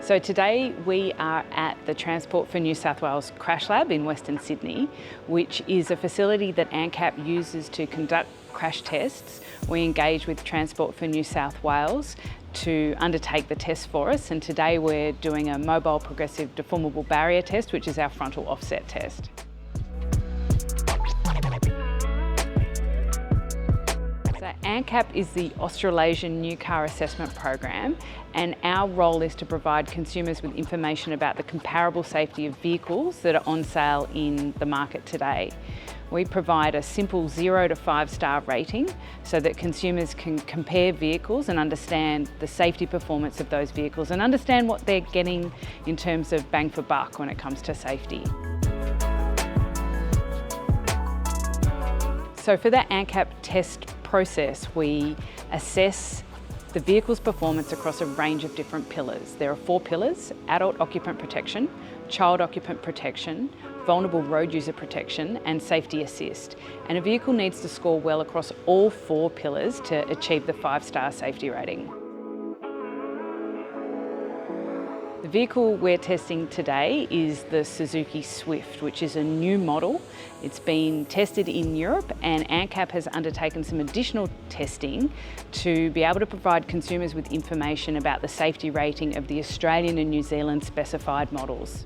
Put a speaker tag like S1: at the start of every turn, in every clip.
S1: So today we are at the Transport for New South Wales Crash Lab in Western Sydney, which is a facility that ANCAP uses to conduct crash tests. We engage with Transport for New South Wales to undertake the tests for us, and today we're doing a mobile progressive deformable barrier test, which is our frontal offset test. So ANCAP is the Australasian New Car Assessment Program, and our role is to provide consumers with information about the comparable safety of vehicles that are on sale in the market today. We provide a simple 0 to 5-star rating so that consumers can compare vehicles and understand the safety performance of those vehicles and understand what they're getting in terms of bang for buck when it comes to safety. So for that ANCAP test process, we assess the vehicle's performance across a range of different pillars. There are 4 pillars: adult occupant protection, child occupant protection, vulnerable road user protection, and safety assist. And a vehicle needs to score well across all 4 pillars to achieve the 5-star safety rating. The vehicle we're testing today is the Suzuki Swift, which is a new model. It's been tested in Europe, and ANCAP has undertaken some additional testing to be able to provide consumers with information about the safety rating of the Australian and New Zealand specified models.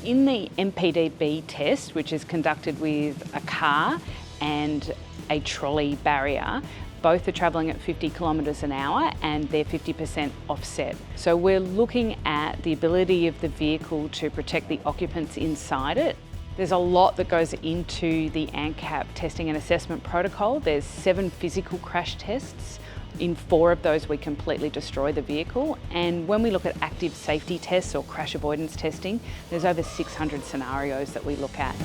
S1: In the MPDB test, which is conducted with a car and a trolley barrier, both are travelling at 50 kilometres an hour and they're 50% offset. So we're looking at the ability of the vehicle to protect the occupants inside it. There's a lot that goes into the ANCAP testing and assessment protocol. There's 7 physical crash tests. In 4 of those, we completely destroy the vehicle. And when we look at active safety tests or crash avoidance testing, there's over 600 scenarios that we look at.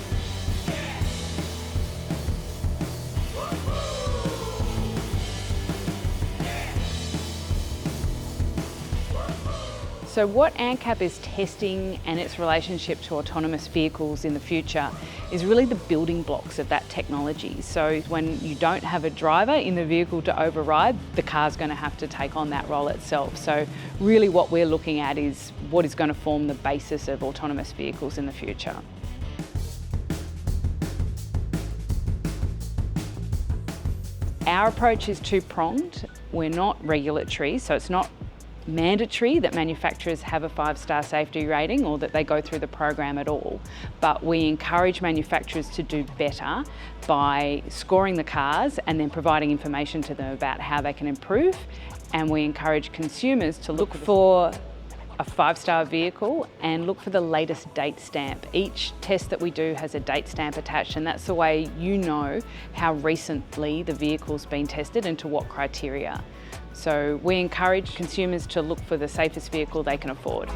S1: So what ANCAP is testing and its relationship to autonomous vehicles in the future is really the building blocks of that technology. So when you don't have a driver in the vehicle to override, the car's going to have to take on that role itself. So really what we're looking at is what is going to form the basis of autonomous vehicles in the future. Our approach is two-pronged. We're not regulatory, so it's not mandatory that manufacturers have a 5-star safety rating or that they go through the program at all, but we encourage manufacturers to do better by scoring the cars and then providing information to them about how they can improve, and we encourage consumers to look for a 5-star vehicle and look for the latest date stamp. Each test that we do has a date stamp attached, and that's the way you know how recently the vehicle's been tested and to what criteria. So we encourage consumers to look for the safest vehicle they can afford.